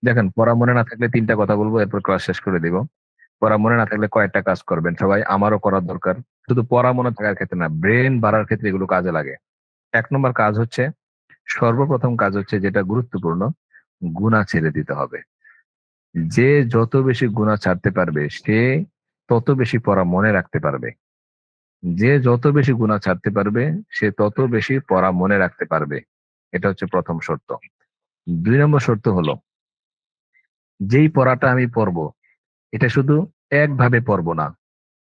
দেখেন, পড়া মনে না থাকলে 3টা কথা বলবো, এরপর ক্লাস শেষ করে দিব। পড়া মনে না থাকলে কয়েকটা কাজ করবেন সবাই, আমারও করার দরকার। শুধু পড়া মনে থাকার ক্ষেত্রে না, ব্রেন বাড়ার ক্ষেত্রে এগুলো কাজে লাগে। 1 নম্বর কাজ হচ্ছে, সর্বপ্রথম কাজ হচ্ছে যেটা গুরুত্বপূর্ণ, গুনাহ ছেড়ে দিতে হবে। যে যত বেশি গুনাহ ছাড়তে পারবে সে তত বেশি পড়া মনে রাখতে পারবে। যে যত বেশি গুনাহ ছাড়তে পারবে সে তত বেশি পড়া মনে রাখতে পারবে। এটা হচ্ছে প্রথম শর্ত। 2 নম্বর শর্ত হলো, যেই পড়াটা আমি পড়বো এটা শুধু একভাবে পড়বো না,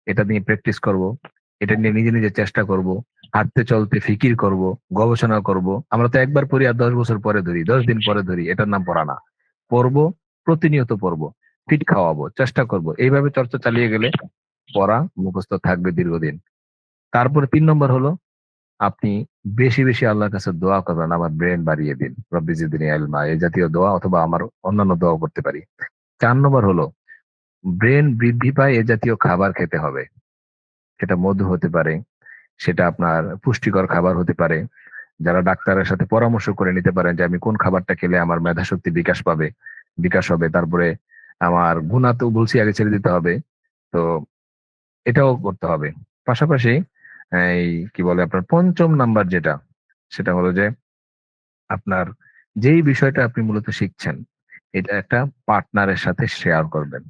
এটা নিয়ে প্র্যাকটিস করব, এটা নিয়ে নিজে নিজে চেষ্টা করব, হাঁটতে চলতে ফিকির করব, গবেষণা করব। আমরা তো একবার পড়ি আর 10 বছর পরে ধরি, 10 দিন পরে ধরি, এটার নাম পড়া না। পড়বো, প্রতিনিয়ত পড়বো, ফিট খাওয়াবো, চেষ্টা করব, এইভাবে চর্চা চালিয়ে গেলে পড়া মুখস্থ থাকবে দীর্ঘদিন। তারপরে 3 নম্বর হলো, আপনি বেশি বেশি আল্লাহর কাছে দোয়া করবেন, আমার ব্রেন বাড়িয়ে দিন, রব্বি জিদনি ইলমা, এই জাতীয় দোয়া, অথবা আমার অন্যান্য দোয়া করতে পারি। 4 নম্বর হলো, ব্রেন বৃদ্ধি পায় এ জাতীয় খাবার খেতে হবে। সেটা মধু হতে পারে, সেটা আপনার পুষ্টিকর খাবার হতে পারে। যারা ডাক্তারের সাথে পরামর্শ করে নিতে পারেন যে আমি কোন খাবারটা খেলে আমার মেধাশক্তি বিকাশ হবে। তারপরে আমার গুণা তো বলছি আগে ছেড়ে দিতে হবে। তো এটাও করতে হবে। পাশাপাশি এই কি বলে আপনার 5ম নাম্বার যেটা, সেটা হলো যে আপনার যেই বিষয়টা আপনি মূলত শিখছেন, এটা একটা পার্টনারের সাথে শেয়ার করবেন।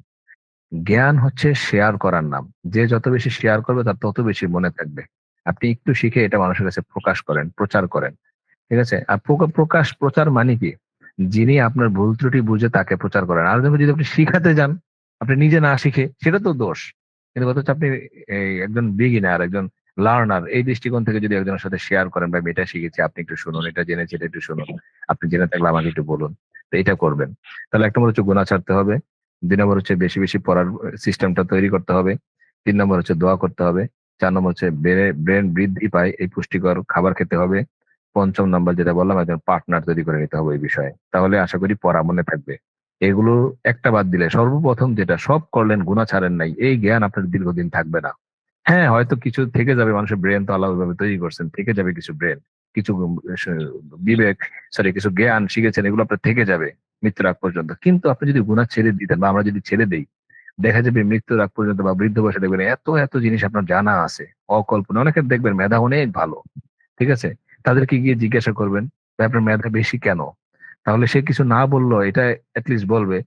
জ্ঞান হচ্ছে শেয়ার করার নাম। যে যত বেশি শেয়ার করবে তার তত বেশি মনে থাকবে। আপনি একটু শিখে এটা মানুষের কাছে প্রকাশ করেন, প্রচার করেন। ঠিক আছে? আর প্রচার মানে কি? যিনি আপনার ভুল ত্রুটি বুঝে তাকে প্রচার করেন। আর যদি আপনি শিখাতে যান, আপনি নিজে না শিখে, সেটা তো দোষ। কিন্তু কথা হচ্ছে আপনি একজন বিগিনার, একজন লার্নার, এই দৃষ্টিকোণ থেকে যদি একজনের সাথে শেয়ার করেন, ভাই আমি এটা শিখেছি, আপনি একটু শুনুন, এটা জেনেছি, এটা একটু শুনুন। আপনি জেনে থাকলে আমাকে একটু বলুন। তো এটা করবেন। তাহলে 1 নম্বর হচ্ছে গুনাহ ছাড়তে হবে। 2 নম্বর হচ্ছে বেশি বেশি পড়ার সিস্টেমটা তৈরি করতে হবে। 3 নম্বর হচ্ছে দোয়া করতে হবে। 4 নম্বর হচ্ছে ব্রেন বৃদ্ধি পায় এই পুষ্টিকর খাবার খেতে হবে। 5ম নাম্বার যেটা বললাম, একজন পার্টনার তৈরি করে নিতে হবে এই বিষয়ে। তাহলে আশা করি পড়া মনে থাকবে। এগুলো একটা বাদ দিলে, সর্বপ্রথম যেটা সব করলেন, গুনাহ ছাড়েন নাই, এই জ্ঞান আপনার দীর্ঘদিন থাকবে না। হ্যাঁ, হয়তো কিছু থেকে যাবে, মানুষের ব্রেন তো আল্লাহ ওইভাবে তৈরি করছেন, থেকে যাবে কিছু ব্রেন, কিছু বিবেক, সরি কিছু জ্ঞান শিখেছেন, এগুলো আপনার থেকে যাবে মৃত্যুর আগ পর্যন্ত। কিন্তু আপনি যদি গুনাহ ছেড়ে দিতেন, বা আমরা যদি ছেড়ে দেই, দেখা যাবে মৃত্যুর আগ পর্যন্ত বা বৃদ্ধ বয়সে দেখবেন এত এত জিনিস আপনার জানা আছে, অকল্পনীয়। অনেকের দেখবেন মেধা অনেক ভালো, ঠিক আছে? তাদেরকে গিয়ে জিজ্ঞাসা করবেন ভাই আপনার মেধা বেশি কেন? তাহলে সে কিছু না বললো, এটা এটলিস্ট বলবে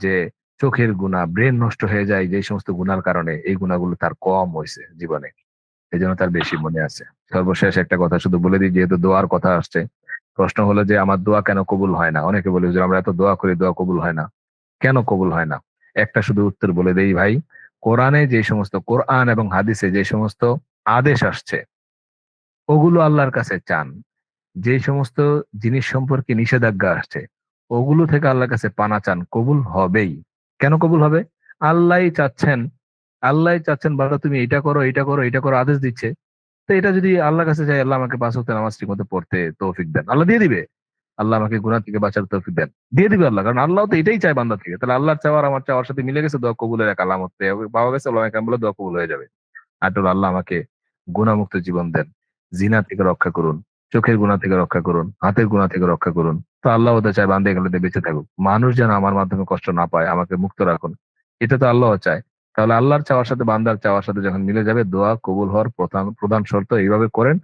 যে চোখের গুণা, ব্রেন নষ্ট হয়ে যায় যে সমস্ত গুণার কারণে, এই গুণাগুলো তার কম হয়েছে জীবনে, এই জন্য তার বেশি মনে আছে। সর্বশেষ একটা কথা শুধু বলে দিই, যেহেতু দোয়ার কথা আসছে, প্রশ্ন হলো যে আমার দোয়া কেন কবুল হয় না? অনেকে বলে যে আমরা এত দোয়া করি, দোয়া কবুল হয় না। কেন কবুল হয় না? একটা শুধু উত্তর বলে দেই ভাই। কোরআন এবং হাদিসে যে সমস্ত আদেশ আসছে, ওগুলো আল্লাহর কাছে চান। যে সমস্ত জিনিস সম্পর্কে নিষেধাজ্ঞা আসছে, ওগুলো থেকে আল্লাহর কাছে পানা চান, কবুল হবেই। কেন কবুল হবে? আল্লাহই চাচ্ছেন, আল্লাহই চাচ্ছেন বান্দা তুমি এটা করো, এটা করো, এটা করো, আদেশ দিচ্ছে। তো এটা যদি আল্লাহর কাছে চাই, আল্লাহ আমাকে 5 ওয়াক্ত নামাজ ঠিক মতো পড়তে তৌফিক দেন, আল্লাহ দিয়ে দিবে। আল্লাহ আমাকে গুনাহ থেকে বাঁচার তৌফিক দেন, দিয়ে দিবে আল্লাহ। কারণ আল্লাহ তো এটাই চায় বান্দা থেকে। তাহলে আল্লাহর চাওয়া আর আমার চাওয়ার সাথে মিলে গেছে, দোয়া কবুলের এক আলামত পাওয়া গেছে। ওলামা কেরাম বলে দোয়া কবুল হয়ে যাবে। আর বলে, আল্লাহ আমাকে গুনাহমুক্ত জীবন দেন, জিনা থেকে রক্ষা করুন, চোখের গুনাহ থেকে রক্ষা করুন, হাতের গুনাহ থেকে রক্ষা করুন। তো আল্লাহ ওদের চায় বান্দা এগুলোতে বেঁচে থাকুক, মানুষ যেন আমার মাধ্যমে কষ্ট না পায়, আমাকে মুক্ত রাখুন। এটা তো আল্লাহ চায়। তাহলে আল্লাহর চাওয়ার সাথে বান্দার চাওয়ার সাথে যখন মিলে যাবে, দোয়া কবুল হওয়ার প্রধান প্রধান শর্ত এইভাবে করেন।